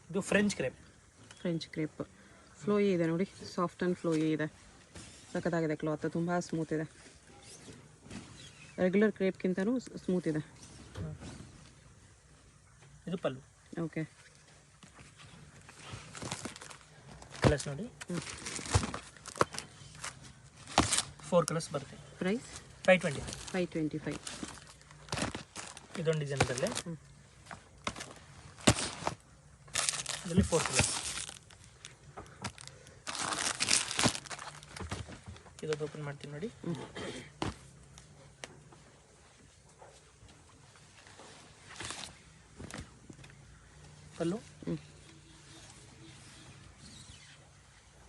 ಇದು French crepe flowy ಇದೆ ನೋಡಿ, ಸಾಫ್ಟ್ ಆ್ಯಂಡ್ ಫ್ಲೋಯಿ ಇದೆ, ಸಖತ್ತಾಗಿದೆ ಕ್ಲಾತ್, ತುಂಬ ಸ್ಮೂತ್ ಇದೆ, ರೆಗ್ಯುಲರ್ ಕ್ರೇಪ್ಗಿಂತನೂ ಸ್ಮೂತ್ ಇದೆ. ಇದು ಪಲ್ಲು. ಓಕೆ, ಕಲರ್ಸ್ ನೋಡಿ, 4 ಕಲರ್ಸ್ ಬರುತ್ತೆ. ಪ್ರೈಸ್ 525. ಇದೊಂದು ಡಿಸೈನ್ ಇದರಲ್ಲಿ, ಇದರಲ್ಲಿ 4 ಕಲರ್ಸ್. ಇದೊಂದು ಓಪನ್ ಮಾಡ್ತೀನಿ ನೋಡಿ. ಪಲ್ಲು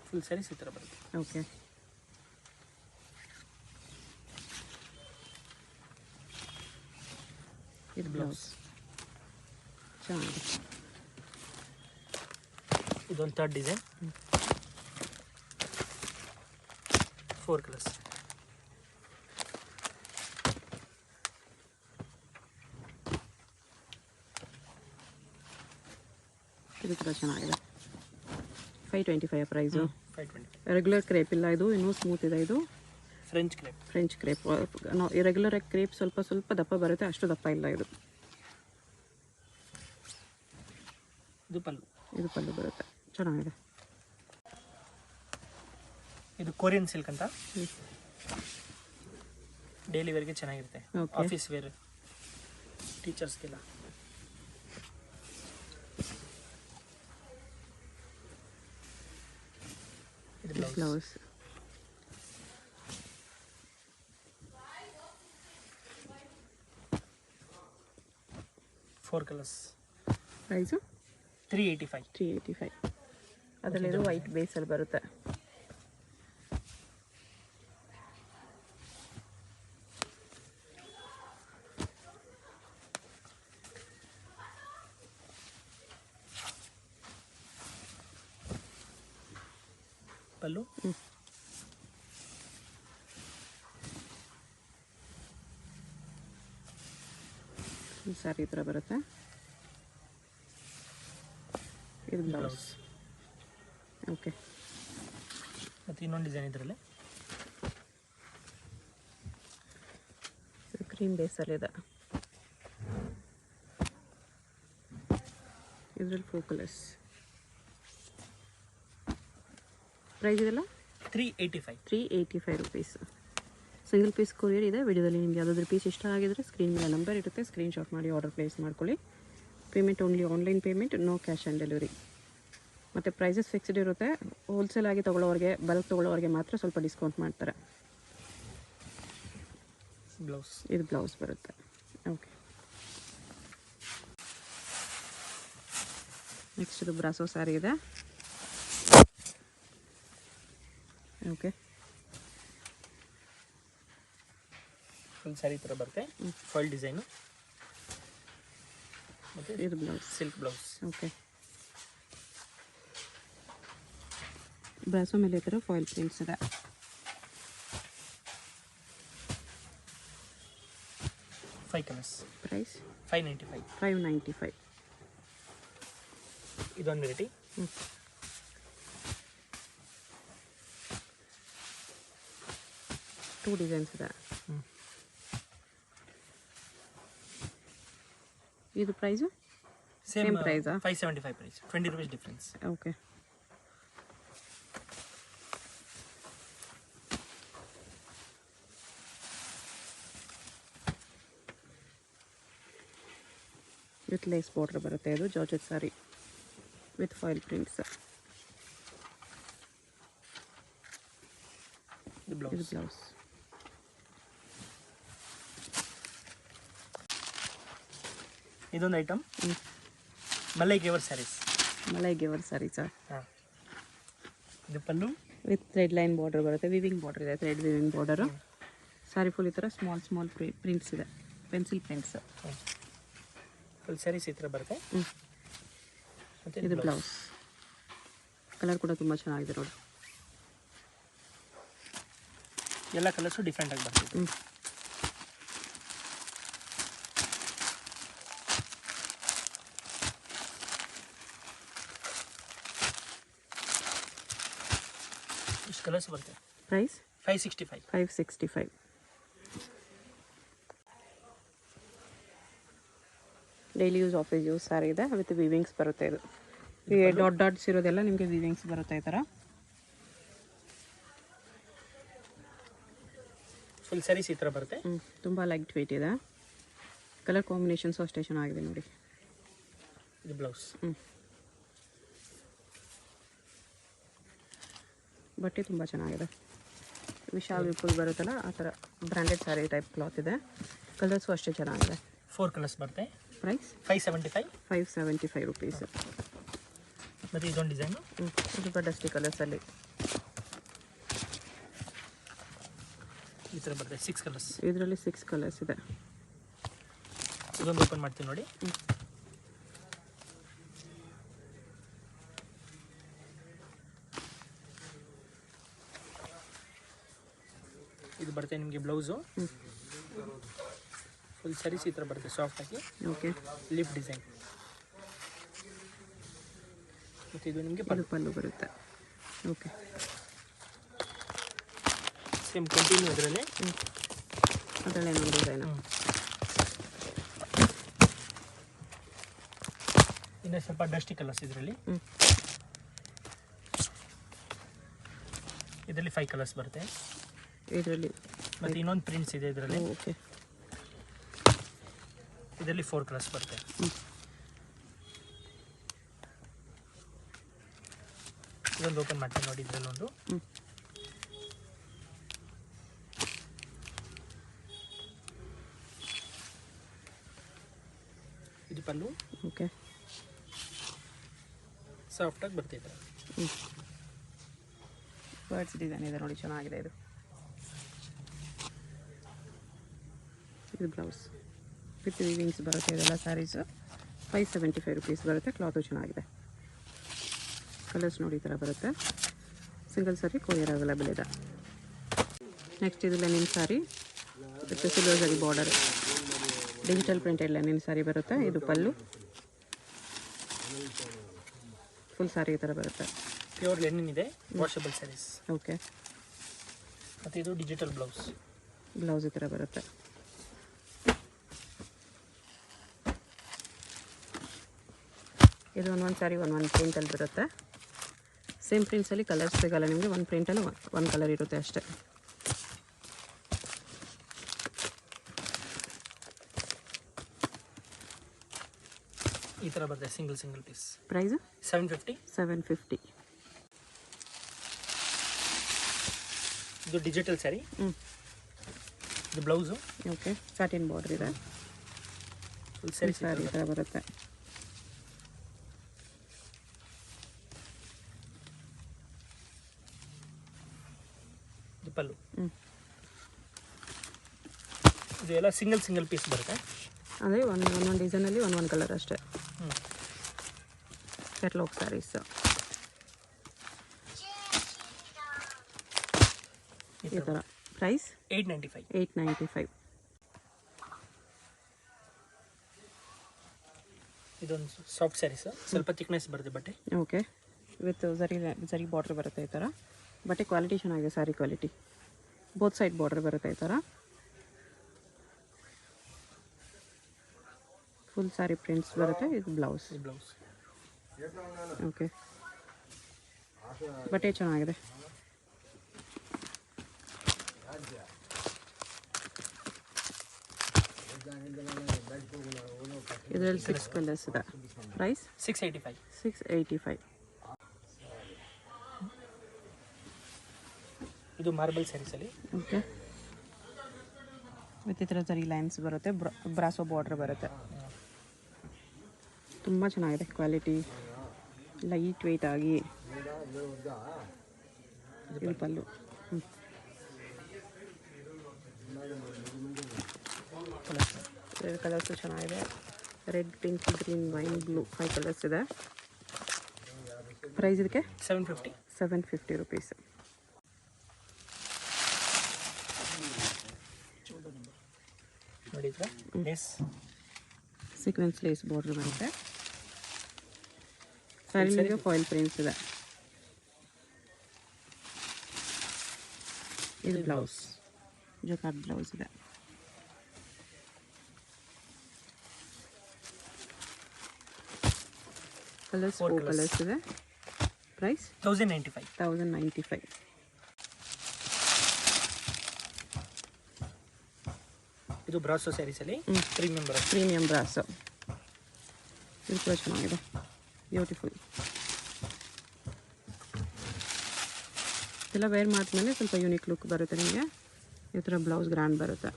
ಫುಲ್ ಸ್ಯಾರೀಸ್ ಈ ಥರ ಬರುತ್ತೆ. ಓಕೆ, ಇದು ಬ್ಲೌಸ್ ಚೆನ್ನಾಗಿದೆ. ಇದೊಂದು ಥರ್ಡ್ ಡಿಸೈನ್, 4 ಕಲರ್ಸ್. ಇದು ಕೂಡ ಚೆನ್ನಾಗಿದೆ. 525 ಪ್ರೈಸು. 520. ರೆಗ್ಯುಲರ್ ಕ್ರೇಪ್ ಇಲ್ಲ ಇದು, ಇನ್ನೂ ಸ್ಮೂತ್ ಇದೆ. ಇದು ಫ್ರೆಂಚ್ ಕ್ರೇಪ್. ನಾವು ರೆಗ್ಯುಲರ್ ಕ್ರೇಪ್ ಸ್ವಲ್ಪ ದಪ್ಪ ಬರುತ್ತೆ, ಅಷ್ಟು ದಪ್ಪ ಇಲ್ಲ ಇದು. ಇದು ಪಲ್ಲು ಬರುತ್ತೆ, ಚೆನ್ನಾಗಿದೆ. ಇದು ಕೊರಿಯನ್ ಸಿಲ್ಕ್ ಅಂತ, ಡೈಲಿ ವೇರ್ಗೆ ಚೆನ್ನಾಗಿರುತ್ತೆ, ಆಫೀಸ್ ವೇರ್, ಟೀಚರ್ಸ್ಗೆಲ್ಲ. ಇದು ಬ್ಲೌಸ್. Four colours. ಪ್ರೈಸು 385. ಅದರಲ್ಲಿ ವೈಟ್ ಬೇಸಲ್ಲಿ ಬರುತ್ತೆ. ಪಲ್ಲು ಸಾರಿ ಈ ಥರ ಬರುತ್ತೆ. ಇದು ಬ್ಲೌಸ್. ಓಕೆ, ಮತ್ತು ಇನ್ನೊಂದು ಡಿಸೈನ್ ಇದರಲ್ಲಿ ಕ್ರೀಮ್ ಬೇಸಲ್ಲಿದೆ. ಇದರಲ್ಲಿ 4 ಕಲರ್ಸ್. ಪ್ರೈಸ್ ಇದೆಲ್ಲ 385 ರುಪೀಸ್. ಸಿಂಗಲ್ ಪೀಸ್ ಕೊರಿಯರ್ ಇದೆ. ವಿಡಿಯೋದಲ್ಲಿ ನಿಮ್ಗೆ ಯಾವುದಾದ್ರೂ ಪೀಸ್ ಇಷ್ಟ ಆಗಿದ್ರೆ ಸ್ಕ್ರೀನ್ ಮೇಲೆ ನಂಬರ್ ಇರುತ್ತೆ, ಸ್ಕ್ರೀನ್ಶಾಟ್ ಮಾಡಿ ಆರ್ಡರ್ ಪ್ಲೇಸ್ ಮಾಡ್ಕೊಳ್ಳಿ. Payment only online payment, no cash on delivery. ಮತ್ತು ಪ್ರೈಸಸ್ ಫಿಕ್ಸ್ಡ್ ಇರುತ್ತೆ. ಹೋಲ್ಸೇಲ್ ಆಗಿ ತೊಗೊಳ್ಳೋರಿಗೆ, ಬಲ್ಕ್ ತೊಗೊಳ್ಳೋರಿಗೆ ಮಾತ್ರ ಸ್ವಲ್ಪ ಡಿಸ್ಕೌಂಟ್ ಮಾಡ್ತಾರೆ. ಬ್ಲೌಸ್. ಇದು ಬ್ಲೌಸ್ ಬರುತ್ತೆ. ಓಕೆ, ನೆಕ್ಸ್ಟ್ ಇದು ಬ್ರಾಸೋ ಸ್ಯಾರಿ ಇದೆ. ಓಕೆ, ಫುಲ್ ಸ್ಯಾರಿ ಥರ ಬರುತ್ತೆ, ಫಾಯಿಲ್ ಡಿಸೈನು. ಮತ್ತು ಇದು ಬ್ಲೌಸ್, ಸಿಲ್ಕ್ ಬ್ಲೌಸ್. ಓಕೆ, ಬ್ರಾಸೋ ಮೇಲೆ ಈ ಥರ ಫಾಯಿಲ್ ಪ್ರಿಂಟ್ಸ್ ಇದೆ. Five colours. ಪ್ರೈಸ್ 595. ಇದೊಂದು ವೆರೈಟಿ. ಟೂ ಡಿಸೈನ್ಸ್ ಇದೆ. ಇದು ಪ್ರೈಸು ಸೇಮ್ ಪ್ರೈಸಾ? 575 price, 20 rupees difference. Okay, with lace border ಬರುತ್ತೆ. ಇದು georgette sari with foil prints. ಇದು ಬ್ಲೌಸ್. ಇದೊಂದು ಐಟಮ್, ಮಲೈ ಗೇವರ್ ಸ್ಯಾರೀಸ್. ಹಾಂ, ಇದು pallu with thread line border ಬರುತ್ತೆ. ವಿವಿಂಗ್ ಬಾರ್ಡರ್ ಇದೆ, thread weaving border. Saree full ಈ ಥರ ಸ್ಮಾಲ್ ಪ್ರಿಂಟ್ಸ್ ಇದೆ, ಪೆನ್ಸಿಲ್ ಪ್ರಿಂಟ್ಸ್. ಫುಲ್ ಸ್ಯಾರೀಸ್ ಈ ಥರ ಬರುತ್ತೆ. ಮತ್ತು ಇದು ಬ್ಲೌಸ್. ಕಲರ್ ಕೂಡ ತುಂಬ ಚೆನ್ನಾಗಿದೆ ನೋಡಿ. ಎಲ್ಲ ಕಲರ್ಸು ಡಿಫ್ರೆಂಟ್ ಆಗಿ ಬರ್ತದೆ. ಕಲರ್ಸ್ ಬರುತ್ತೆ. Price 565. 565. Daily use office use sari ಇದೆ ವಿತ್ ವಿವಿಂಗ್ಸ್ ಬರುತ್ತೆ. ಇದು ಈ ಡಾಟ್ಸ್ ಇರೋದೆಲ್ಲ ನಿಮಗೆ ವಿವಿಂಗ್ಸ್ ಬರುತ್ತೆ ಈ ಥರ. ಫುಲ್ ಸ್ಯಾರೀಸ್ ಈ ಥರ ಬರುತ್ತೆ. ತುಂಬ ಲೈಟ್ ವೆಯ್ಟ್ ಇದೆ. ಕಲರ್ ಕಾಂಬಿನೇಷನ್ಸು ಅಷ್ಟೇ ಚೆನ್ನಾಗಿದೆ ನೋಡಿ. ಇದು ಬ್ಲೌಸ್. ಬಟ್ಟೆ ತುಂಬ ಚೆನ್ನಾಗಿದೆ. ವಿಶಾಲ್ ವಿಪುಲ್ ಬರುತ್ತಲ್ಲ ಆ ಥರ ಬ್ರ್ಯಾಂಡೆಡ್ ಸ್ಯಾರಿ ಟೈಪ್ ಕ್ಲಾತ್ ಇದೆ. ಕಲರ್ಸು ಅಷ್ಟೇ ಚೆನ್ನಾಗಿದೆ. 4 ಕಲರ್ಸ್ ಬರುತ್ತೆ. ಪ್ರೈಸ್ 575. 575 ರುಪೀಸ್. ಮತ್ತು ಇದೊಂದು ಡಿಸೈನು. ಸ್ವಲ್ಪ ಡಸ್ಟಿ ಕಲರ್ಸಲ್ಲಿ ಈ ಥರ ಬರುತ್ತೆ. 6 ಕಲರ್ಸ್. ಇದರಲ್ಲಿ 6 ಕಲರ್ಸ್ ಇದೆ. ಇದೊಂದು ಓಪನ್ ಮಾಡ್ತೀನಿ ನೋಡಿ. ಇದು ಬರುತ್ತೆ ನಿಮಗೆ ಬ್ಲೌಸು. ಫುಲ್ ಸ್ಯಾರೀಸ್ ಈ ಥರ ಬರುತ್ತೆ ಸಾಫ್ಟ್ ಆಗಿ. ಓಕೆ. Leaf design. ಮತ್ತು ಇದು ನಿಮಗೆ ಪಲ್ಲು ಬರುತ್ತೆ. ಓಕೆ. ಸೇಮ್ ಕಂಟಿನ್ಯೂ ಅದರಲ್ಲೇ. ಅದರಲ್ಲೇ ನಮ್ಮ ಡಿಸೈನು. ಇನ್ನು ಸ್ವಲ್ಪ ಡಸ್ಟಿ ಕಲರ್ಸ್ ಇದರಲ್ಲಿ. ಇದರಲ್ಲಿ 5 ಕಲರ್ಸ್ ಬರುತ್ತೆ. ಇದರಲ್ಲಿ ಮತ್ತು ಇನ್ನೊಂದು ಪ್ರಿಂಟ್ಸ್ ಇದೆ ಇದರಲ್ಲಿ. ಓಕೆ. ಇದರಲ್ಲಿ 4 ಕಲರ್ಸ್ ಬರುತ್ತೆ. ಇದೊಂದು ಓಪನ್ ಮಾಡ್ತೀನಿ ನೋಡಿ. ಇದರಲ್ಲೊಂದು ಇದು ಪಲ್ಲು. ಓಕೆ. ಸಾಫ್ಟಾಗಿ ಬರ್ತಿದೆ. ಬರ್ಡ್ಸ್ ಡಿಸೈನ್ ಇದೆ ನೋಡಿ, ಚೆನ್ನಾಗಿದೆ ಇದು. ಇದು ಬ್ಲೌಸ್ ವಿತ್ ವಿವಿಂಗ್ಸ್ ಬರುತ್ತೆ. ಇದೆಲ್ಲ ಸ್ಯಾರೀಸು 575 ರುಪೀಸ್ ಬರುತ್ತೆ. ಕ್ಲಾತು ಚೆನ್ನಾಗಿದೆ. ಕಲರ್ಸ್ ನೋಡಿ ಈ ಥರ ಬರುತ್ತೆ. ಸಿಂಗಲ್ ಸಾರಿ ಕೊರಿಯರ್ ಅವೈಲೇಬಲ್ ಇದೆ. ನೆಕ್ಸ್ಟ್ ಇದು ಲೆನಿನ್ ಸಾರಿ ವಿತ್ ಸಿಲ್ವರ್ ಜರಿ ಬಾರ್ಡರ್, ಡಿಜಿಟಲ್ ಪ್ರಿಂಟೆಡ್ ಲೆನಿನ್ ಸಾರಿ ಬರುತ್ತೆ. ಇದು ಪಲ್ಲು. ಫುಲ್ ಸಾರಿ ಈ ಥರ ಬರುತ್ತೆ. ಪ್ಯೂರ್ ಲೆನಿನ್ ಇದೆ. ವಾಷಬಲ್ ಸ್ಯಾರೀಸ್. ಓಕೆ. ಮತ್ತು ಇದು ಡಿಜಿಟಲ್ ಬ್ಲೌಸ್. ಬ್ಲೌಸ್ ಈ ಥರ ಬರುತ್ತೆ. ಇದು ಒಂದೊಂದು ಸಾರಿ ಒಂದೊಂದು ಪ್ರಿಂಟಲ್ಲಿ ಬರುತ್ತೆ. ಸೇಮ್ ಪ್ರಿಂಟ್ಸಲ್ಲಿ ಕಲರ್ಸ್ ಸಿಗಲ್ಲ ನಿಮಗೆ. ಒಂದು ಪ್ರಿಂಟಲ್ಲಿ ಒಂದು ಕಲರ್ ಇರುತ್ತೆ ಅಷ್ಟೇ. ಈ ಥರ ಬರುತ್ತೆ ಸಿಂಗಲ್ ಪೀಸ್. ಪ್ರೈಸ್ 750. 750. ಇದು ಡಿಜಿಟಲ್ ಸ್ಯಾರಿ. ಇದು ಬ್ಲೌಸು. ಓಕೆ. ಸಾಟಿನ್ ಬಾರ್ಡರ್ ಇದೆ. ಫುಲ್ ಸ್ಯಾರಿ ಸಾರಿ ಈ ಥರ ಬರುತ್ತೆ. ಇದು ಪಲ್ಲು. ಇದು ಎಲ್ಲ ಸಿಂಗಲ್ ಪೀಸ್ ಬರುತ್ತೆ. ಅಂದರೆ ಒಂದೊಂದು ಡಿಸೈನಲ್ಲಿ ಒಂದೊಂದು ಕಲರ್ ಅಷ್ಟೇ. ಕ್ಯಾಟ್ಲಾಗ್ ಸ್ಯಾರೀಸ್ ಈ ಥರ. ಪ್ರೈಸ್ 895. 895. ಇದೊಂದು ಸಾಫ್ಟ್ ಸ್ಯಾರೀಸ್. ಸ್ವಲ್ಪ ಥಿಕ್ನೆಸ್ ಬರುತ್ತೆ ಬಟ್ಟೆ. ಓಕೆ. ವಿತ್ ಜರಿ ಬಾರ್ಡ್ರ್ ಬರುತ್ತೆ ಈ ಥರ. ಬಟ್ಟೆ ಕ್ವಾಲಿಟಿ ಚೆನ್ನಾಗಿದೆ. Sari quality. Both side border ಬರುತ್ತೆ ಈ ಥರ. ಫುಲ್ ಸ್ಯಾರಿ ಪ್ರಿಂಟ್ಸ್ ಬರುತ್ತೆ. ಇದು ಬ್ಲೌಸ್. ಓಕೆ. ಬಟ್ಟೆ ಚೆನ್ನಾಗಿದೆ. ಇದರಲ್ಲಿ 6 ಕಲರ್ಸ್ ಇದೆ. ಪ್ರೈಸ್ 685. 685. ಇದು ಮಾರ್ಬಲ್ ಸ್ಯಾರೀಸಲ್ಲಿ. ಓಕೆ. ವಿತ್ ಈ ಥರ ಸರಿ ಲೈನ್ಸ್ ಬರುತ್ತೆ. ಬ್ರಾಸೋ ಬಾರ್ಡ್ರ್ ಬರುತ್ತೆ. ತುಂಬ ಚೆನ್ನಾಗಿದೆ ಕ್ವಾಲಿಟಿ. ಲೈಟ್ ವೆಯ್ಟ್ ಆಗಿ. ಇದು ಪಲ್ಲು. ಕಲರ್ಸು ಚೆನ್ನಾಗಿದೆ. Red, pink, green, wine, blue 5 colours ಇದೆ. ಪ್ರೈಸ್ ಇದಕ್ಕೆ 750. 750 ರುಪೀಸ್. ನೋಡಿ ಲೇಸ್. ಸೀಕ್ವೆನ್ಸ್ ಲೇಸ್ ಬಾರ್ಡರ್ ಬರುತ್ತೆ. ಸ್ಯಾರಿಲಿಗೆ ಫಾಯಿಲ್ ಪ್ರಿಂಟ್ಸ್ ಇದೆ. ಇದು ಬ್ಲೌಸ್, ಜಕಾರ್ಡ್ ಬ್ಲೌಸ್ ಇದೆ. ಕಲರ್ಸ್ 4 ಕಲರ್ಸ್ ಇದೆ. ಪ್ರೈಸ್ 1095. ಇದು ಬ್ರಾಸೋ ಸ್ಯಾರೀಸಲ್ಲಿ ಪ್ರೀಮಿಯಂ ಬ್ರಾಸೋ. ಇದು ಕೂಡ ಚೆನ್ನಾಗಿದೆ, ಬ್ಯೂಟಿಫುಲ್. ಎಲ್ಲ ವೇರ್ ಮಾಡಿದ್ಮೇಲೆ ಸ್ವಲ್ಪ ಯೂನಿಕ್ ಲುಕ್ ಬರುತ್ತೆ ನಿಮಗೆ. ಈ ಥರ ಬ್ಲೌಸ್ ಗ್ರ್ಯಾಂಡ್ ಬರುತ್ತೆ.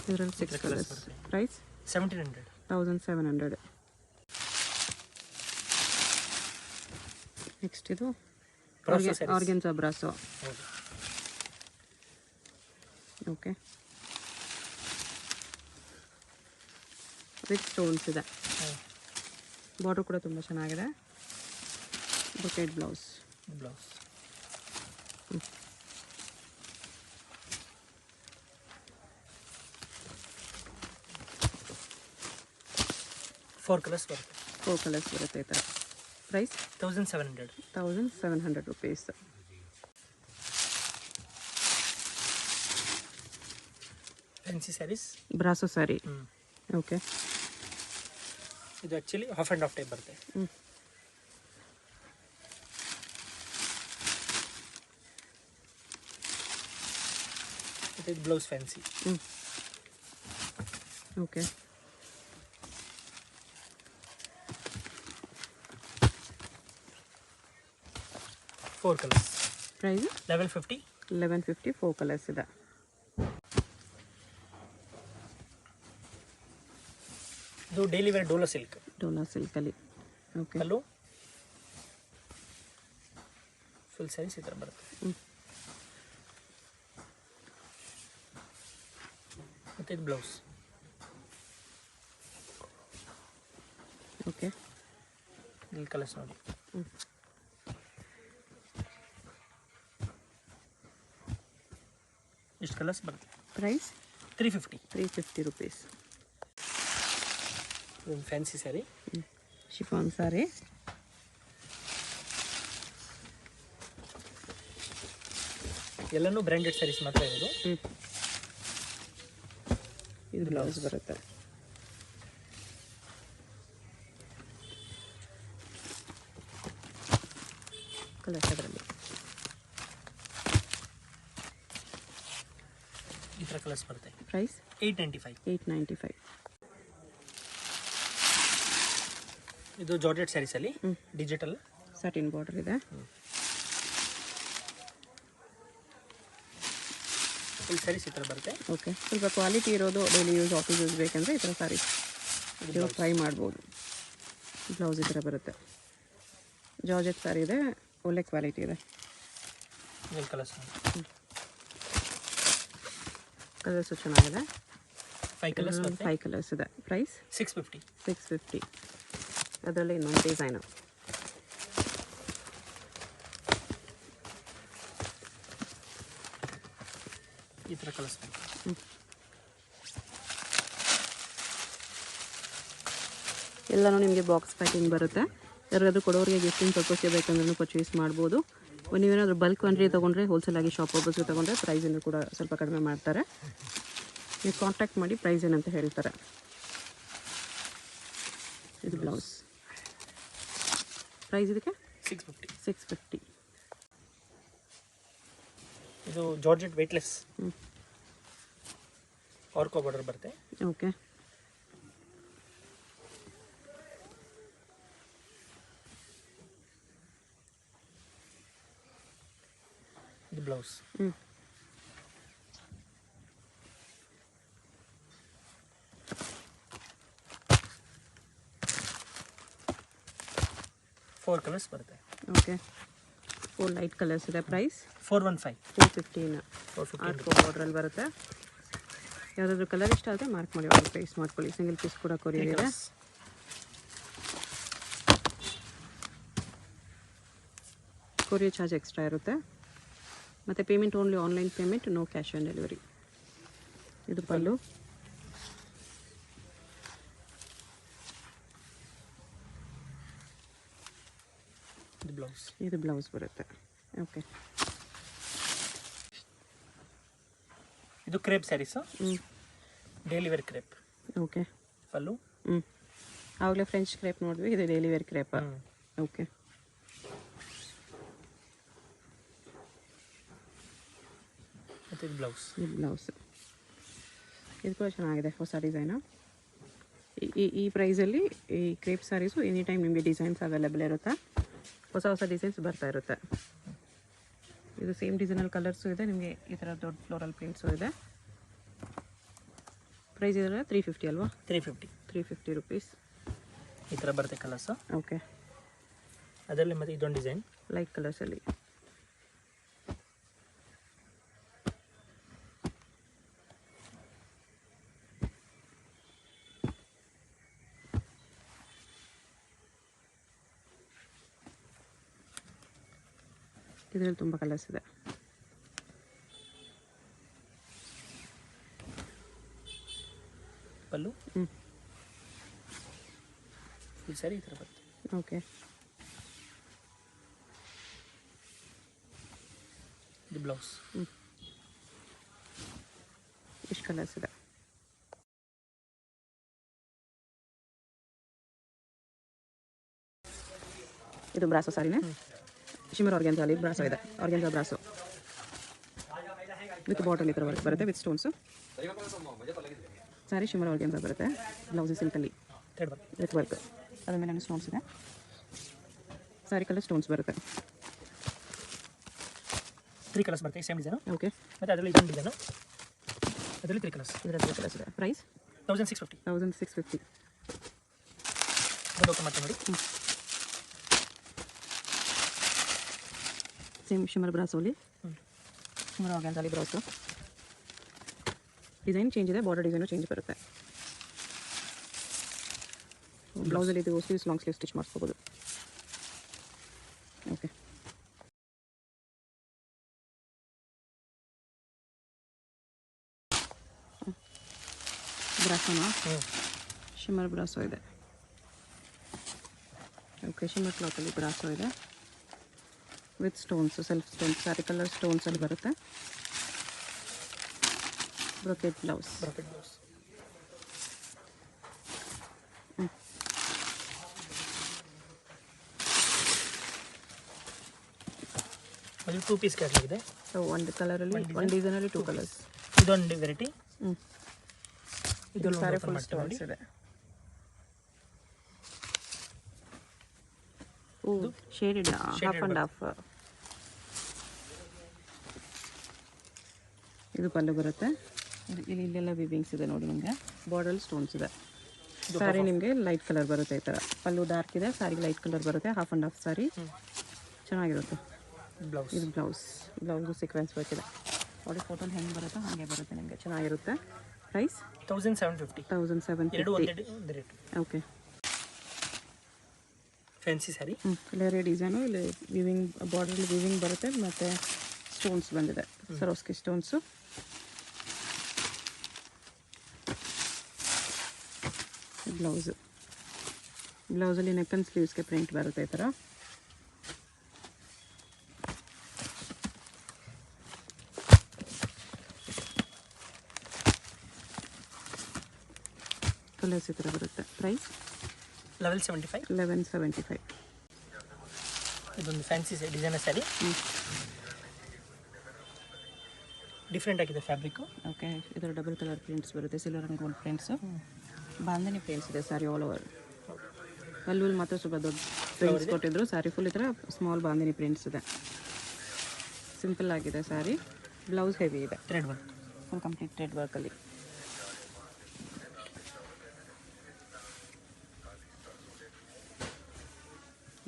ಇದರಲ್ಲಿ 6 ಕಲರ್ಸ್. ಪ್ರೈಸ್ 1700. ನೆಕ್ಸ್ಟ್ ಇದು organza brasso. Okay, with stones ಇದೆ. ಬಾರ್ಡರ್ ಕೂಡ ತುಂಬ ಚೆನ್ನಾಗಿದೆ. Brocade blouse. 4 ಕಲರ್ಸ್ ಬರುತ್ತೆ ಈ ಥರ. Price 1700 rupees. ಫ್ಯಾನ್ಸಿ ಸ್ಯಾರೀಸ್, ಬ್ರಾಸೋ ಸ್ಯಾರಿ. ಓಕೆ, ಇದು actually half and half type ಬರುತ್ತೆ. ಇದು blouse fancy. Okay, four colours. Price 1150. 4 colours ಇದೆ. ಇದು ಡೈಲಿ ವೇರ್ ಡೋಲಾ ಸಿಲ್ಕಲ್ಲಿ. ಓಕೆ, ಅಲ್ಲೂ ಫುಲ್ ಸ್ಯಾರೀಸ್ ಈ ಥರ ಬರುತ್ತೆ. ಮತ್ತು ಇದು ಬ್ಲೌಸ್. ಓಕೆ, ಇಲ್ಲಿ ಕಲರ್ಸ್ ನೋಡಿ. ಇಷ್ಟು ಕಲರ್ಸ್ ಬರುತ್ತೆ. Price 350 rupees. ಒಂದು ಫ್ಯಾನ್ಸಿ ಸ್ಯಾರಿ, ಶಿಫಾನ್ ಸ್ಯಾರಿ. ಎಲ್ಲನೂ ಬ್ರ್ಯಾಂಡೆಡ್ ಸ್ಯಾರೀಸ್ ಮಾತ್ರ ಇರೋದು. ಇದು ಬ್ಲೌಸ್ ಬರುತ್ತೆ. ಕಲರ್ಸ್ ಅದರಲ್ಲಿ ಈ ಥರ ಕಲರ್ಸ್ ಬರುತ್ತೆ. ಪ್ರೈಸ್ 895. ಇದು ಜಾರ್ಜೆಟ್ ಸ್ಯಾರೀಸಲ್ಲಿ ಡಿಜಿಟಲ್ ಸಾಟಿನ್ ಬಾರ್ಡರ್ ಇದೆ. ಫುಲ್ ಸ್ಯಾರೀಸ್ ಈ ಥರ ಬರುತ್ತೆ. ಓಕೆ, ಸ್ವಲ್ಪ ಕ್ವಾಲಿಟಿ ಇರೋದು ಡೈಲಿ ಯೂಸ್, ಆಫೀಸ್ ಯೂಸ್ ಬೇಕಂದರೆ ಈ ಥರ ಸ್ಯಾರೀಸ್ ನೀವು ಟ್ರೈ ಮಾಡ್ಬೋದು. ಬ್ಲೌಸ್ ಈ ಥರ ಬರುತ್ತೆ. ಜಾರ್ಜೆಟ್ ಸ್ಯಾರಿ ಇದೆ, ಒಳ್ಳೆ ಕ್ವಾಲಿಟಿ ಇದೆ. ಕಲರ್ಸ್ ಕಲರ್ಸು ಚೆನ್ನಾಗಿದೆ. 5 ಕಲರ್ಸ್ ಇದೆ. ಪ್ರೈಸ್ 650. ಅದರಲ್ಲಿ ಇನ್ನೊಂದು ಡಿಸೈನು. ಈ ಥರ ಕಲರ್ಸ್. ಎಲ್ಲನೂ ನಿಮಗೆ ಬಾಕ್ಸ್ ಪ್ಯಾಕಿಂಗ್ ಬರುತ್ತೆ. ಯಾರಾದರೂ ಕೊಡೋರಿಗೆ ಗಿಫ್ಟಿಂಗ್ ಪರ್ಪಸ್ಗೆ ಬೇಕಂದ್ರೂ ಪರ್ಚೇಸ್ ಮಾಡ್ಬೋದು. ನೀವೇನಾದರೂ ಬಲ್ಕ್ ಕ್ವಾಂಟಿಟಿ ತೊಗೊಂಡ್ರೆ, ಹೋಲ್ಸೇಲಾಗಿ ಶಾಪ್ ಪರ್ಪಸ್ಗೆ ತೊಗೊಂಡ್ರೆ ಪ್ರೈಸನ್ನು ಕೂಡ ಸ್ವಲ್ಪ ಕಡಿಮೆ ಮಾಡ್ತಾರೆ. ನೀವು ಕಾಂಟ್ಯಾಕ್ಟ್ ಮಾಡಿ ಪ್ರೈಸ್ ಏನಂತ ಹೇಳ್ತಾರೆ. ಇದು ಬ್ಲೌಸ್. ಪ್ರೈಸ್ ಇದಕ್ಕೆ 650. ಇದು ಜಾರ್ಜೆಟ್ ವೇಟ್ಲೆಸ್ ಆರ್ಕೋ ಬಾರ್ಡರ್ ಬರುತ್ತೆ. ಓಕೆ, ಇದು ಬ್ಲೌಸ್. ಫೋರ್ ಕಲರ್ಸ್ ಬರುತ್ತೆ. ಓಕೆ, 4 ಲೈಟ್ ಕಲರ್ಸ್ ಇದೆ. ಪ್ರೈಸ್ 415. ಆರ್ಕೋ ಬಾರ್ಡ್ರಲ್ಲಿ ಬರುತ್ತೆ. ಯಾವುದಾದ್ರೂ ಕಲರ್ ಇಷ್ಟ ಆದರೆ ಮಾರ್ಕ್ ಮಾಡಿ ಆರ್ಡರ್ ಪ್ಲೇಸ್ ಮಾಡ್ಕೊಳ್ಳಿ. ಸಿಂಗಲ್ ಪೀಸ್ ಕೂಡ ಕೊರಿಯರ್ ಇದೆ. ಕೊರಿಯರ್ ಚಾರ್ಜ್ ಎಕ್ಸ್ಟ್ರಾ ಇರುತ್ತೆ. ಮತ್ತು payment only online payment, no cash on delivery. ಇದು ಪಲ್ಲು. ಇದು ಬ್ಲೌಸ್. ಇದು ಬ್ಲೌಸ್ ಬರುತ್ತೆ. ಓಕೆ, ಇದು crepe saris, daily wear crepe. Okay, ಪಲ್ಲು. ಆವಾಗಲೇ ಫ್ರೆಂಚ್ ಕ್ರೇಪ್ ನೋಡಿದ್ವಿ, ಇದು ಡೈಲಿ ವೇರ್ ಕ್ರೇಪ್. ಓಕೆ, ಮತ್ತು ಇದು ಬ್ಲೌಸ್. ಇದು ಬ್ಲೌಸ್. ಇದು ಕೂಡ ಚೆನ್ನಾಗಿದೆ, ಹೊಸ ಡಿಸೈನು. ಈ ಪ್ರೈಸಲ್ಲಿ ಈ ಕ್ರೇಪ್ ಸ್ಯಾರೀಸು ಎನಿ ಟೈಮ್ ನಿಮಗೆ ಡಿಸೈನ್ಸ್ ಅವೈಲೇಬಲ್ ಇರುತ್ತೆ, ಹೊಸ ಹೊಸ ಡಿಸೈನ್ಸ್ ಬರ್ತಾ ಇರುತ್ತೆ. ಇದು ಸೇಮ್ ಡಿಸೈನಲ್ಲಿ ಕಲರ್ಸು ಇದೆ, ನಿಮಗೆ ಈ ಥರ ದೊಡ್ಡ ಫ್ಲೋರಲ್ ಪ್ರಿಂಟ್ಸು ಇದೆ. ಪ್ರೈಸ್ ಇದೆಲ್ಲ 350 ಅಲ್ವಾ? 350 ರುಪೀಸ್. ಈ ಥರ ಬರುತ್ತೆ ಕಲರ್ಸ್. ಓಕೆ, ಅದರಲ್ಲಿ ಮತ್ತು ಇದೊಂದು ಡಿಸೈನ್ ಲೈಟ್ ಕಲರ್ಸಲ್ಲಿ. ಇದರಲ್ಲಿ ತುಂಬ ಕಲರ್ಸ್ ಇದೆ. ಪಲ್ಲು. ಫುಲ್ ಸ್ಯಾರಿ ಈ ಥರ ಬರುತ್ತೆ. ಓಕೆ, ಇದು ಬ್ಲೌಸ್. ಇಷ್ಟು ಕಲರ್ಸ್ ಇದೆ. ಇದು ಬ್ರಾಸೋ ಸಾರಿನೇ, ಶಿಮರ್ ಆರ್ಗ್ಯಾನ್ಜಾಲಿ ಬ್ರಾಸೋ ಇದೆ. ಆರ್ಗ್ಯಾನ್ಜಾ ಬ್ರಾಸೋ ವಿತ್ ಬಾಟಲ್ ಈ ಥರ ವರ್ಕ್ ಬರುತ್ತೆ, ವಿತ್ ಸ್ಟೋನ್ಸು. ಸಾರಿ ಶಿಮರ್ ಆರ್ಗ್ಯಾನ್ಜಾ ಬರುತ್ತೆ. ಬ್ಲೌಸ್ ಸಿಲ್ಕಲ್ಲಿ ವಿತ್ ವರ್ಕ್, ಅದ್ರ ಮೇಲೆ ಸ್ಟೋನ್ಸ್ ಇದೆ. ಸಾರಿ ಕಲರ್ ಸ್ಟೋನ್ಸ್ ಬರುತ್ತೆ. 3 ಕಲರ್ಸ್ ಬರುತ್ತೆ, ಸೇಮ್ ಡಿಸೈನು. ಓಕೆ, ಮತ್ತು ಅದರಲ್ಲಿ ಇದೊಂದು ಡಿಸೈನು, ಅದರಲ್ಲಿ 3 ಕಲರ್ಸ್. ಇದರಲ್ಲಿ 3 ಕಲರ್ಸ್ ಇದೆ. ಪ್ರೈಸ್ 1650. 1650. ಓಕೆ, ಮತ್ತೆ ನೋಡಿ. ಸೇಮ್ ಶಿಮರ್ ಬ್ರಾಸೋಲಿ, ಶಿಮರ್ ಆರ್ಗ್ಯಾನ್ಜಾಲಿ ಬ್ರಾಸೋ. ಡಿಸೈನ್ ಚೇಂಜ್ ಇದೆ, ಬಾರ್ಡರ್ ಡಿಸೈನು ಚೇಂಜ್ ಬರುತ್ತೆ. ಬ್ಲೌಸಲ್ಲಿ ಇದು ಸ್ಲೀವ್ಸ್ ಲಾಂಗ್ ಸ್ಲೀವ್ ಸ್ಟಿಚ್ ಮಾಡಿಸ್ಕೋಬೋದು. ಓಕೆ, ಬ್ರಾಸೋನಾ? ಶಿಮರ್ ಬ್ರಾಸೋ ಇದೆ. ಓಕೆ, ಶಿಮರ್ ಕ್ಲಾತಲ್ಲಿ ಬ್ರಾಸೋ ಇದೆ with stones, self stones, sari colour ಸ್ಟೋನ್ಸಲ್ಲಿ ಬರುತ್ತೆ. Brocade blouse. ಅದು 2 ಪೀಸ್ ಕ್ಯಾಟ್ಲಾಗ್ ಇದೆ. ಸೊ ಒಂದು ಕಲರಲ್ಲಿ, ಒಂದು ಡಿಸೈನಲ್ಲಿ 2 ಕಲರ್ಸ್. ಇದೊಂದು ವೆರೈಟಿ. ಇದು ಸಾರಿ ಫುಲ್ ಸ್ಟೋನ್ಸ್ ಇದೆ. ಓ, ಶೇಡೆಡ್ ಹಾಫ್ ಆ್ಯಂಡ್ ಹಾಫ್. ಇದು ಪಲ್ಲು ಬರುತ್ತೆ. ಇಲ್ಲೆಲ್ಲ ವಿವಿಂಗ್ಸ್ ಇದೆ ನೋಡಿ, ನಿಮಗೆ ಬಾರ್ಡರ್ ಸ್ಟೋನ್ಸ್ ಇದೆ. ಸಾರಿ ನಿಮಗೆ ಲೈಟ್ ಕಲರ್ ಬರುತ್ತೆ ಈ ಥರ. ಪಲ್ಲು ಡಾರ್ಕ್ ಇದೆ, ಸಾರಿ ಲೈಟ್ ಕಲರ್ ಬರುತ್ತೆ. ಹಾಫ್ ಆ್ಯಂಡ್ ಹಾಫ್ ಸಾರಿ ಚೆನ್ನಾಗಿರುತ್ತೆ. ಇದು ಬ್ಲೌಸು ಸೀಕ್ವೆನ್ಸ್ ಬರ್ತಿದೆ ನೋಡಿ. ಫೋಟೋಲಿ ಹೆಂಗೆ ಬರುತ್ತೋ ಹಾಗೆ ಬರುತ್ತೆ ನಿಮಗೆ, ಚೆನ್ನಾಗಿರುತ್ತೆ. ಪ್ರೈಸ್ 1750. 1750. Okay, fancy sari. ಬೇರೆ ಡಿಸೈನು. ಇಲ್ಲಿ ವಿವಿಂಗ್, ಬಾರ್ಡರಲ್ಲಿ ವಿವಿಂಗ್ ಬರುತ್ತೆ, ಮತ್ತು ಸ್ಟೋನ್ಸ್ ಬಂದಿದೆ, ಸರೋಸ್ಕಿ ಸ್ಟೋನ್ಸು. ಬ್ಲೌಸಲ್ಲಿ ನೆಕ್ ಆ್ಯಂಡ್ ಸ್ಲೀವ್ಸ್ಗೆ ಪ್ರಿಂಟ್ ಬರುತ್ತೆ ಈ ಥರ. ಕಲರ್ಸ್ ಈ ಥರ ಬರುತ್ತೆ. ಪ್ರೈಸ್ 1175. 1175. ಇದೊಂದು ಫ್ಯಾನ್ಸಿ ಡಿಸೈನರ್ ಸ್ಯಾರಿ. ಡಿಫ್ರೆಂಟ್ ಆಗಿದೆ ಫ್ಯಾಬ್ರಿಕ್ಕು. ಓಕೆ, ಇದರ ಡಬಲ್ ಕಲರ್ ಪ್ರಿಂಟ್ಸ್ ಬರುತ್ತೆ, silver and gold prints. Bandhani prints ಇದೆ ಸ್ಯಾರಿ ಆಲ್ ಓವರ್. ಪಲ್ಲುಲ್ಲಿ ಮಾತ್ರ ಸ್ವಲ್ಪ ದೊಡ್ಡ ಪ್ರಿಂಟ್ಸ್ ಕೊಟ್ಟಿದ್ರು. ಸ್ಯಾರಿ ಫುಲ್ ಈ ಥರ ಸ್ಮಾಲ್ ಬಾಂಧನಿ ಪ್ರಿಂಟ್ಸ್ ಇದೆ. ಸಿಂಪಲ್ ಆಗಿದೆ ಸ್ಯಾರಿ. ಬ್ಲೌಸ್ ಹೆವಿ ಇದೆ, thread work, full complete thread ವರ್ಕಲ್ಲಿ.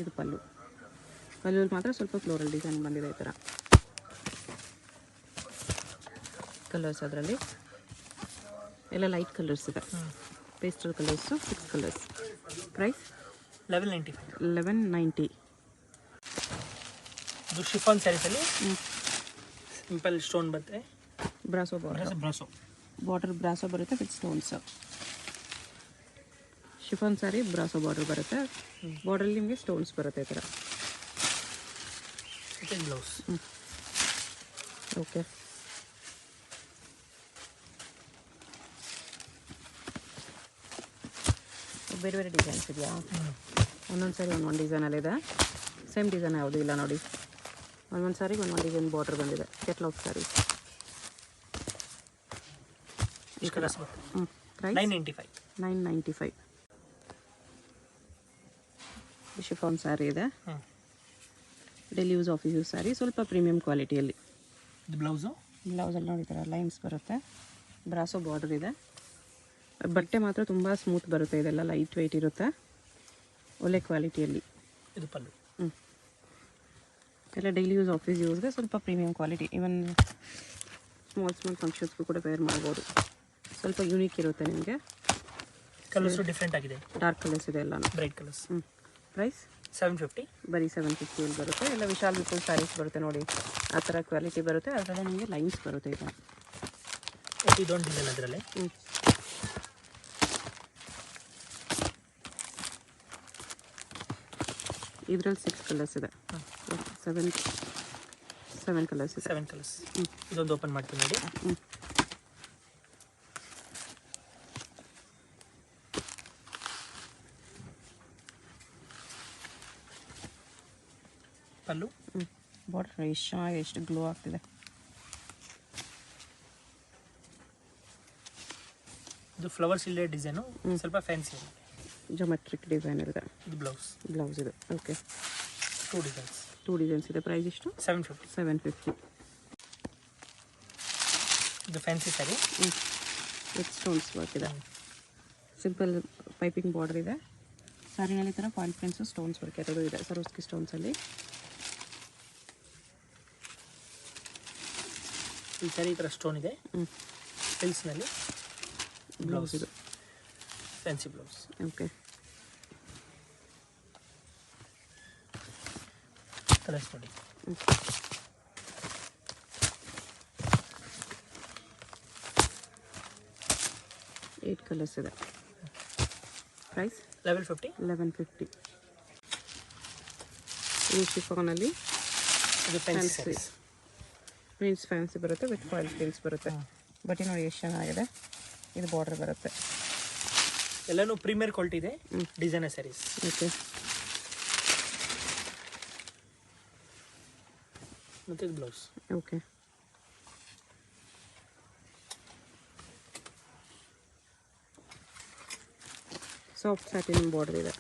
ಇದು ಪಲ್ಲುಲ್ಲಿ ಮಾತ್ರ ಸ್ವಲ್ಪ ಫ್ಲೋರಲ್ ಡಿಸೈನ್ ಬಂದಿದೆ ಈ ಥರ. ಕಲರ್ಸ್ ಅದರಲ್ಲಿ ಎಲ್ಲ ಲೈಟ್ ಕಲರ್ಸ್ ಇದೆ, ಪೇಸ್ಟಲ್ ಕಲರ್ಸು. 6 ಕಲರ್ಸ್. ಪ್ರೈಸ್ 1190. ಇದು ಶಿಫಾನ್ ಸ್ಯಾರೀಸಲ್ಲಿ ಸಿಂಪಲ್ ಸ್ಟೋನ್ ಬರುತ್ತೆ. ಬ್ರಾಸೋ ಬಾರ್ಡರ್ ಬ್ರಾಸೋ ಬರುತ್ತೆ with stones. Chiffon sari brasso border ಬರುತ್ತೆ, ಬಾರ್ಡರಲ್ಲಿ ನಿಮಗೆ ಸ್ಟೋನ್ಸ್ ಬರುತ್ತೆ ಈ ಥರ. ಇದು ಬ್ಲೌಸ್. ಓಕೆ, ಬೇರೆ ಬೇರೆ ಡಿಸೈನ್ಸ್ ಇದೆಯಾ? ಒಂದೊಂದು ಸಾರಿ ಒಂದೊಂದು ಡಿಸೈನಲ್ಲಿದೆ. ಸೇಮ್ ಡಿಸೈನ್ ಯಾವುದೂ ಇಲ್ಲ ನೋಡಿ. ಒಂದೊಂದು ಸಾರಿಗೆ ಒಂದೊಂದು ಡಿಸೈನ್ ಬಾರ್ಡರ್ ಬಂದಿದೆ. ಕೆಟ್ಲಾಗ್ ಸಾರಿ. ಈ ಕಲರ್ಸ್ ಬರ್ತದೆ. ಪ್ರೈಸ್ 995. 995. ಶಿಫಾನ್ ಸ್ಯಾರಿ ಇದೆ. Daily use office use sari, ಸ್ವಲ್ಪ ಪ್ರೀಮಿಯಂ ಕ್ವಾಲಿಟಿಯಲ್ಲಿ. ಇದು ಬ್ಲೌಸು. ಬ್ಲೌಸಲ್ಲಿ ನೋಡಿ ಈ ಥರ ಲೈನ್ಸ್ ಬರುತ್ತೆ. ಬ್ರಾಸೋ ಬಾರ್ಡರ್ ಇದೆ. ಬಟ್ಟೆ ಮಾತ್ರ ತುಂಬ ಸ್ಮೂತ್ ಬರುತ್ತೆ. ಇದೆಲ್ಲ ಲೈಟ್ ವೆಯ್ಟ್ ಇರುತ್ತೆ, ಒಳ್ಳೆ ಕ್ವಾಲಿಟಿಯಲ್ಲಿ. ಇದು ಪಲ್ಲು. ಎಲ್ಲ ಡೈಲಿ ಯೂಸ್ ಆಫೀಸ್ ಯೂಸ್ಗೆ ಸ್ವಲ್ಪ ಪ್ರೀಮಿಯಂ ಕ್ವಾಲಿಟಿ. ಈವನ್ ಸ್ಮಾಲ್ ಫಂಕ್ಷನ್ಸ್ಗೂ ಕೂಡ ವೇರ್ ಮಾಡ್ಬೋದು. ಸ್ವಲ್ಪ ಯೂನಿಕ್ ಇರುತ್ತೆ ನಿಮಗೆ. ಕಲರ್ಸು ಡಿಫ್ರೆಂಟ್ ಆಗಿದೆ. ಡಾರ್ಕ್ ಕಲರ್ಸ್ ಇದೆ ಎಲ್ಲ. Bright colours. ಪ್ರೈಸ್ 750. ಬರೀ 750 ಬರುತ್ತೆ. ಎಲ್ಲ ವಿಶಾಲ್ ವಿಪುಲ್ ಸ್ಯಾರೀಸ್ ಬರುತ್ತೆ ನೋಡಿ, ಆ ಥರ ಕ್ವಾಲಿಟಿ ಬರುತ್ತೆ. ಅದರಲ್ಲೇ ನಿಮಗೆ ಲೈನ್ಸ್ ಬರುತ್ತೆ. ಈಗ ಇದೊಂದು ಡಿಸೈನ್ ಅದರಲ್ಲಿ. ಇದರಲ್ಲಿ 6 ಕಲರ್ಸ್ ಇದೆ. 7 ಕಲರ್ಸ್ ಇದೆ. 7 ಕಲರ್ಸ್. ಇದೊಂದು ಓಪನ್ ಮಾಡ್ತೀನಿ ನೋಡಿ. ಪಲ್ಲು. ಬಾರ್ಡರ್ ಎಷ್ಟು ಗ್ಲೋ ಆಗ್ತಿದೆ. ಇದು ಫ್ಲವರ್ಸ್ ಇಲ್ಲೇ ಡಿಸೈನು, ಸ್ವಲ್ಪ ಫ್ಯಾನ್ಸಿ ಜೊಮೆಟ್ರಿಕ್ ಡಿಸೈನ್ ಇದೆ. ಇದು ಬ್ಲೌಸ್. ಬ್ಲೌಸ್ ಇದೆ. ಓಕೆ, 2 ಡಿಸೈನ್ಸ್ ಇದೆ. ಪ್ರೈಸ್ ಎಷ್ಟು? 750. 750. ಇದು fancy sari with stones work ಇದೆ. ಸಿಂಪಲ್ ಪೈಪಿಂಗ್ ಬಾರ್ಡರ್ ಇದೆ. ಸ್ಯಾರಿನಲ್ಲಿ ಈ ಥರ ಪಾಯಿಂಟ್ ಪ್ರಿಂಟ್ಸು ಸ್ಟೋನ್ಸ್ ವರ್ಕ್ ಎರಡೂ ಇದೆ. ಸರೋಸ್ಕಿ ಸ್ಟೋನ್ಸಲ್ಲಿ. ಈ ಸ್ಯಾರಿ ಈ ಥರ ಸ್ಟೋನ್ ಇದೆ. ಹಿಲ್ಸ್ನಲ್ಲಿ ಬ್ಲೌಸ್ ಇದು ಫ್ಯಾನ್ಸಿ ಬ್ಲೌಸ್. ಓಕೆ, ಕಲರ್ಸ್ ನೋಡಿ. ಏಟ್ ಕಲರ್ಸ್ ಇದೆ. ಪ್ರೈಸ್ 1150. ಈ ಶಿಫಾನಲ್ಲಿ ಇದು ಫ್ಯಾನ್ಸಿ ಪ್ರಿಂಟ್ಸ್ ಫ್ಯಾನ್ಸಿ ಬರುತ್ತೆ, ವಿತ್ ಫಾಯಿಲ್ ಪ್ರಿಂಟ್ಸ್ ಬರುತ್ತೆ. ಬಟ್ಟೆ ನೋಡಿ ಎಷ್ಟು ಚೆನ್ನಾಗಿದೆ. ಇದು ಬಾರ್ಡರ್ ಬರುತ್ತೆ. ಎಲ್ಲನೂ ಪ್ರೀಮಿಯರ್ ಕ್ವಾಲಿಟಿ ಇದೆ. ಡಿಸೈನರ್ ಸ್ಯಾರೀಸ್. ಓಕೆ, ಮತ್ತು ಇದು blouse. Okay, soft satin border ಇದೆ.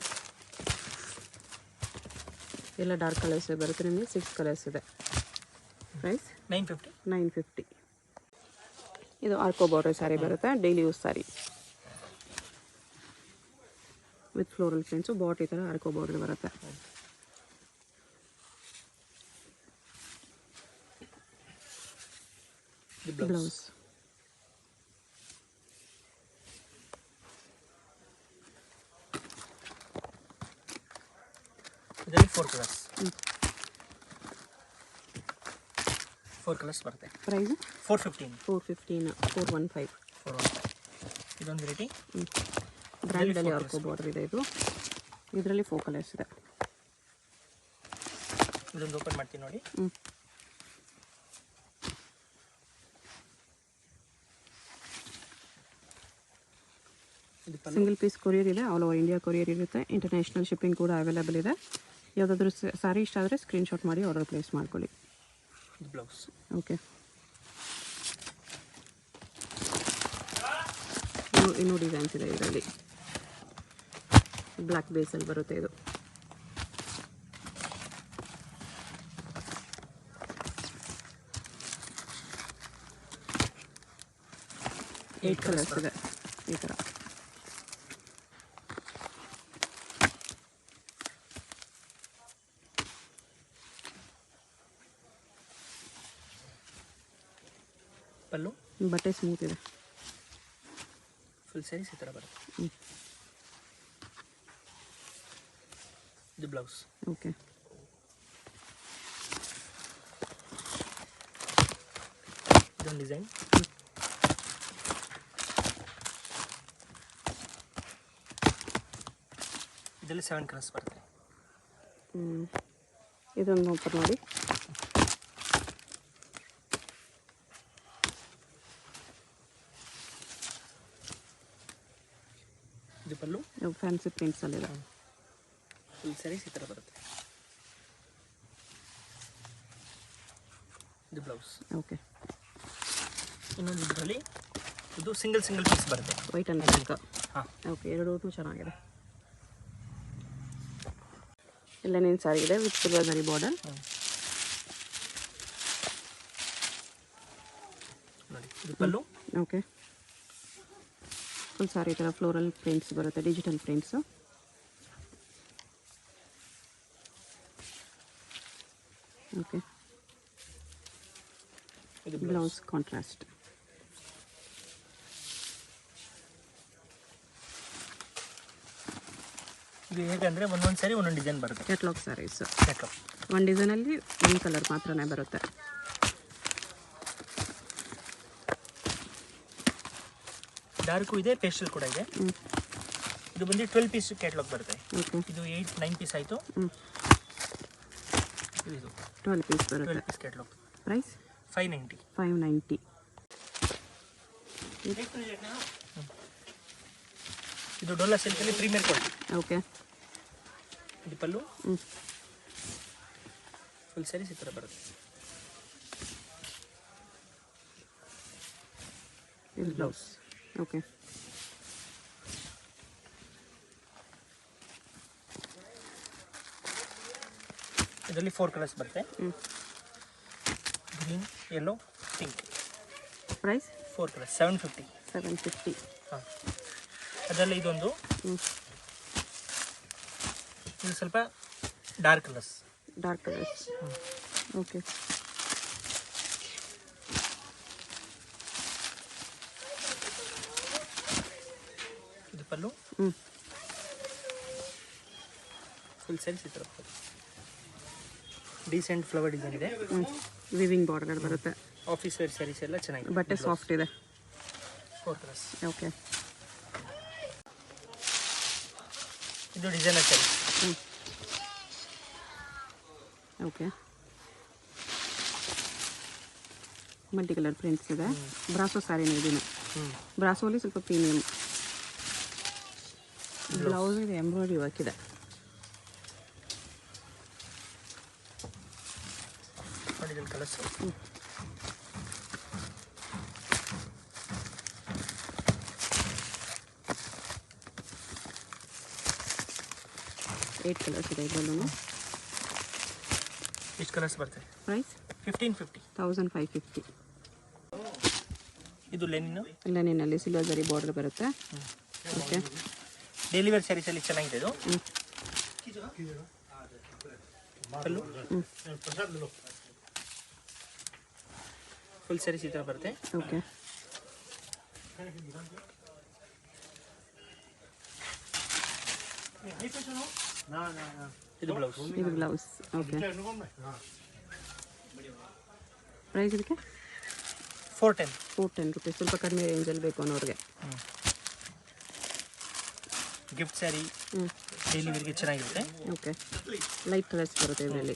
ಎಲ್ಲ ಡಾರ್ಕ್ ಕಲರ್ಸ್ ಬರುತ್ತೆ. ನಿಮಗೆ 6 ಕಲರ್ಸ್ ಇದೆ. ಪ್ರೈಸ್ 950. ಇದು ಆರ್ಕೋ ಬಾರ್ಡರ್ ಸ್ಯಾರಿ ಬರುತ್ತೆ. Daily use sari with floral prints. ಬಾಟ್ ಈ ಥರ ಆರ್ಕೋ ಬಾರ್ಡರ್ ಬರುತ್ತೆ. ಬ್ಲೌಸ್. ಇದರಲ್ಲಿ 4 ಕಲರ್ಸ್. 4 ಕಲರ್ಸ್ ಬರುತ್ತೆ. ಪ್ರೈಸ್ 415. 415. ಇದೊಂದು ರೇಟಿ. ಬ್ರ್ಯಾಂಡಲ್ಲಿ ಆರ್ಕೋ ಬಾರ್ಡರ್ ಇದೆ. ಇದರಲ್ಲಿ 4 ಕಲರ್ಸ್ ಇದೆ. ಇದೊಂದು ಓಪನ್ ಮಾಡ್ತೀನಿ ನೋಡಿ. ಸಿಂಗಲ್ ಪೀಸ್ ಕೊರಿಯರ್ ಇದೆ. ಆಲ್ ಓವರ್ ಇಂಡಿಯಾ ಕೊರಿಯರ್ ಇರುತ್ತೆ. ಇಂಟರ್ನ್ಯಾಷನಲ್ ಶಿಪ್ಪಿಂಗ್ ಕೂಡ ಅವೈಲೇಬಲ್ ಇದೆ. ಯಾವುದಾದ್ರೂ ಸ್ಯಾರಿ ಇಷ್ಟ ಆದರೆ ಸ್ಕ್ರೀನ್ಶಾಟ್ ಮಾಡಿ ಆರ್ಡರ್ ಪ್ಲೇಸ್ ಮಾಡ್ಕೊಳ್ಳಿ. ಬ್ಲೌಸ್. ಓಕೆ, ಇನ್ನೂ ಡಿಸೈನ್ಸ್ ಇದೆ ಇದರಲ್ಲಿ. ಬ್ಲ್ಯಾಕ್ ಬೇಸಲ್ಲಿ ಬರುತ್ತೆ ಇದು. ಏಟ್ ಕಲರ್ಸ್ ಇದೆ ಈ ಥರ. ಪಲ್ಲು. ಬಟ್ಟೆ ಸ್ಮೂತ್ ಇದೆ. ಫುಲ್ ಸ್ಯಾರೀಸ್ ಈ ಥರ ಬರುತ್ತೆ. ಇದು ಬ್ಲೌಸ್. ಓಕೆ, ಇದೊಂದು ಡಿಸೈನ್. ಇದರಲ್ಲಿ 7 ಕಲರ್ಸ್ ಬರುತ್ತೆ. ಇದೊಂದು ಓಪನ್ ಮಾಡಿ. ಪಲ್ಲು ಫ್ಯಾನ್ಸಿ ಪ್ರಿಂಟ್ಸಲ್ಲಿದೆ. ಫುಲ್ ಸ್ಯಾರೀಸ್ ಈ ಥರ ಬರುತ್ತೆ. ಇದು ಬ್ಲೌಸ್. ಓಕೆ. ಇನ್ನೊಂದು ಇದರಲ್ಲಿ ಇದು ಸಿಂಗಲ್ ಪೀಸ್ ಬರುತ್ತೆ. White and black. ಹಾಂ. ಓಕೆ, ಎರಡೂ ಚೆನ್ನಾಗಿದೆ. ಎಲ್ಲ ನೀನು ಸಾರಿಗಿದೆ ವಿತ್ ಸಿಲ್ವರ್ ಜರಿ ಬಾರ್ಡರ್. ನೋಡಿ ಇದು ಪಲ್ಲು. ಓಕೆ. ಫುಲ್ ಸಾರಿ ಈ ಥರ ಫ್ಲೋರಲ್ ಪ್ರಿಂಟ್ಸ್ ಬರುತ್ತೆ, ಡಿಜಿಟಲ್ ಪ್ರಿಂಟ್ಸು. ಓಕೆ. ಇದು ಬ್ಲೌಸ್ ಕಾಂಟ್ರಾಸ್ಟ್. ಇದು ಹೇಗಂದರೆ ಒಂದೊಂದು ಸಾರಿ ಒಂದೊಂದು ಡಿಸೈನ್ ಬರುತ್ತೆ. ಕ್ಯಾಟ್ಲಾಗ್ ಸ್ಯಾರೀಸ್. ಕ್ಯಾಟ್ಲಾಗ್. ಒಂದು ಡಿಸೈನಲ್ಲಿ ಒಂದು ಕಲರ್ ಮಾತ್ರನೇ ಬರುತ್ತೆ. ಡಾರ್ಕು ಇದೆ, ಪೇಸ್ಟಲ್ ಕೂಡ ಇದೆ. ಇದು ಬಂದು 12 ಪೀಸ್ ಕ್ಯಾಟ್ಲಾಗ್ ಬರುತ್ತೆ. ಓಕೆ. ಇದು 9 ಪೀಸ್ ಆಯಿತು. ಇದು 12 ಪೀಸ್ ಬರುತ್ತೆ. 12 ಪೀಸ್ ಕ್ಯಾಟ್ಲಾಗ್. ಪ್ರೈಸ್ 590. 590. ಇದು ಡೋಲಾ ಸಿಲ್ಕಲ್ಲಿ ಪ್ರೀಮಿಯರ್ ಕ್ವಾಲಿಟಿ. ಓಕೆ. ಇದು ಪಲ್ಲು. ಫುಲ್ ಸ್ಯಾರೀಸ್ ಈ ಥರ ಬರುತ್ತೆ. ಇದು ಬ್ಲೌಸ್. ಓಕೆ. ಇದರಲ್ಲಿ 4 ಕಲರ್ಸ್ ಬರುತ್ತೆ. Green, yellow, pink. Price 4 colours 750. 750. ಹಾಂ. ಅದರಲ್ಲಿ ಇದೊಂದು, ಇದು ಸ್ವಲ್ಪ dark colours. Dark colours. Okay. ಇದು ಪಲ್ಲು. ಫುಲ್ ಸ್ಯಾರೀಸ್ ಈ ಥರ ಬರುತ್ತೆ. ಡೀಸೆಂಟ್ ಫ್ಲವರ್ ಡಿಸೈನ್ ಇದೆ. ವಿವಿಂಗ್ ಬಾರ್ಡರ್ ಬರುತ್ತೆ. ಆಫೀಸ್ ವೇರ್ ಸ್ಯಾರೀಸ್ ಎಲ್ಲ ಚೆನ್ನಾಗಿದೆ. ಬಟ್ಟೆ ಸಾಫ್ಟ್ ಇದೆ. 4 ಕಲರ್ಸ್. ಓಕೆ. ಇದು designer saris. Okay. Multi colour prints ಇದೆ. ಬ್ರಾಸೋ ಸ್ಯಾರಿನ ಇದೀನಿ. ಬ್ರಾಸೋಲಿ ಸ್ವಲ್ಪ ಪ್ರೀಮಿಯಮ್. ಬ್ಲೌಸ್ ಇದೆ, ಎಂಬ್ರಾಯ್ಡ್ರಿ ವರ್ಕ್ ಇದೆ. ನೋಡಿ ಕಲರ್ಸ್. ಏಟ್ ಕಲರ್ಸ್ ಇದೆ ಇದರಲ್ಲೂ. ಎಷ್ಟು ಕಲರ್ಸ್ ಬರ್ತದೆ? ಪ್ರೈಸ್ 1550. 1550. ಇದು ಲೆನಿನ್. ಲೆನಿನಲ್ಲಿ ಸಿಲ್ವರ್ ಜರಿ ಬಾರ್ಡರ್ ಬರುತ್ತೆ. ಓಕೆ. ಡೈಲಿ ವೇರ್ ಸ್ಯಾರೀಸಲ್ಲಿ ಚೆನ್ನಾಗಿದೆ ಇದು. ಪಲ್ಲು. ಫುಲ್ ಸ್ಯಾರೀಸ್ ಈ ಥರ ಬರುತ್ತೆ. ಓಕೆ. ಇದು ಬ್ಲೌಸ್. ಇದು ಬ್ಲೌಸ್. ಓಕೆ. ಪ್ರೈಸ್ ಇದಕ್ಕೆ 410. 410 ರೂಪೀಸ್. ಸ್ವಲ್ಪ ಕಡಿಮೆ ರೇಂಜಲ್ಲಿ ಬೇಕು ಅನ್ನೋರಿಗೆ. ಗಿಫ್ಟ್ ಸ್ಯಾರಿ, ಡೈಲಿ ವೇರ್ಗೆ ಚೆನ್ನಾಗಿರುತ್ತೆ. ಓಕೆ. ಲೈಟ್ ಕಲರ್ಸ್ ಬರುತ್ತೆ ಇದರಲ್ಲಿ.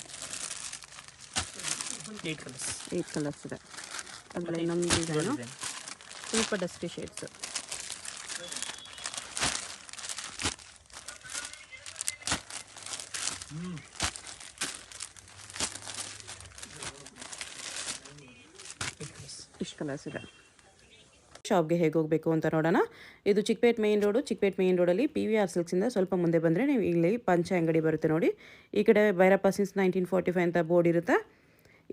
8 ಕಲರ್ಸ್. 8 ಕಲರ್ಸ್ ಇದೆ. ಅದರಲ್ಲಿ ಇನ್ನೊಂದು ಡಿಸೈನು ಸ್ವಲ್ಪ ಡಸ್ಟಿ ಶೇಡ್ಸ್. ಇಷ್ಟು ಕಲರ್ಸ್ ಇದೆ. ಶಾಪ್ಗೆ ಹೇಗೆ ಹೋಗಬೇಕು ಅಂತ ನೋಡೋಣ. ಇದು ಚಿಕ್ಕಪೇಟ್ ಮೇನ್ ರೋಡಲ್ಲಿ PVR ಸಿಲ್ಕ್ಸಿಂದ ಸ್ವಲ್ಪ ಮುಂದೆ ಬಂದರೆ ನೀವು ಇಲ್ಲಿ ಪಂಚೆ ಅಂಗಡಿ ಬರುತ್ತೆ ನೋಡಿ. ಈ ಕಡೆ ಭೈರಪ್ಪ ಸಿನ್ಸ್ 1945 ಅಂತ ಬೋರ್ಡ್ ಇರುತ್ತೆ.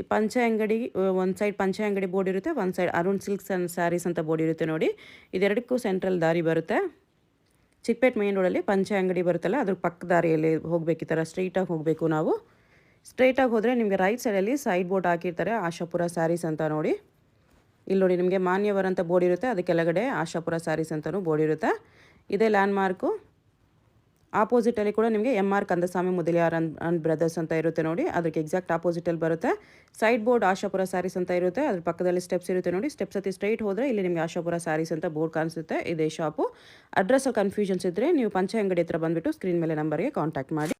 ಈ ಪಂಚೆ ಅಂಗಡಿ ಒಂದು ಸೈಡ್ ಪಂಚೆ ಅಂಗಡಿ ಬೋರ್ಡ್ ಇರುತ್ತೆ, ಒಂದು side Arun silks and saris ಅಂತ ಬೋರ್ಡ್ ಇರುತ್ತೆ ನೋಡಿ. ಇದೆರಡಕ್ಕೂ ಸೆಂಟ್ರಲ್ ದಾರಿ ಬರುತ್ತೆ. ಚಿಕ್ಕಪೇಟ್ ಮೇನ್ ರೋಡಲ್ಲಿ ಪಂಚೆ ಅಂಗಡಿ ಬರುತ್ತಲ್ಲ, ಅದ್ರ ಪಕ್ಕ ದಾರಿಯಲ್ಲಿ ಹೋಗಬೇಕು. ಈ ಥರ ಸ್ಟ್ರೈಟಾಗಿ ಹೋಗಬೇಕು ನಾವು. ಸ್ಟ್ರೈಟಾಗಿ ಹೋದರೆ ನಿಮಗೆ ರೈಟ್ ಸೈಡಲ್ಲಿ ಸೈಡ್ ಬೋರ್ಡ್ ಹಾಕಿರ್ತಾರೆ, ಆಶಾಪುರ ಸ್ಯಾರೀಸ್ ಅಂತ ನೋಡಿ. ಇಲ್ಲಿ ನೋಡಿ ನಿಮಗೆ ಮಾನ್ಯವರ್ ಅಂತ ಬೋರ್ಡ್ ಇರುತ್ತೆ, ಅದು ಕೆಳಗಡೆ ಆಶಾಪುರ ಸ್ಯಾರೀಸ್ ಅಂತಲೂ ಬೋರ್ಡ್ ಇರುತ್ತೆ. ಇದೇ ಲ್ಯಾಂಡ್ ಮಾರ್ಕು. ಆಪೋಸಿಟಲ್ಲಿ ಕೂಡ ನಿಮಗೆ MR Kandaswamy Mudaliar and brothers ಅಂತ ಇರುತ್ತೆ ನೋಡಿ, ಅದಕ್ಕೆ ಎಕ್ಸಾಕ್ಟ್ ಆಪೋಸಿಟಲ್ಲಿ ಬರುತ್ತೆ. ಸೈಡ್ ಬೋರ್ಡ್ ಆಶಾಪುರ ಸ್ಯಾರೀಸ್ ಅಂತ ಇರುತ್ತೆ, ಅದ್ರ ಪಕ್ಕದಲ್ಲಿ ಸ್ಟೆಪ್ಸ್ ಇರುತ್ತೆ ನೋಡಿ. ಸ್ಟೆಪ್ಸ್ ಹತ್ತಿ ಸ್ಟ್ರೈಟ್ ಹೋದರೆ ಇಲ್ಲಿ ನಿಮಗೆ ಆಶಾಪುರ ಸ್ಯಾರೀಸ್ ಅಂತ ಬೋರ್ಡ್ ಕಾಣಿಸುತ್ತೆ. ಇದೇ ಶಾಪು. ಅಡ್ರೆಸ್ಸಲ್ಲಿ ಕನ್ಫ್ಯೂಷನ್ಸ್ ಇದ್ದರೆ ನೀವು ಪಂಚೆ ಅಂಗಡಿ ಹತ್ರ ಬಂದುಬಿಟ್ಟು ಸ್ಕ್ರೀನ್ ಮೇಲೆ ನಂಬರ್ಗೆ ಕಾಂಟ್ಯಾಕ್ಟ್ ಮಾಡಿ.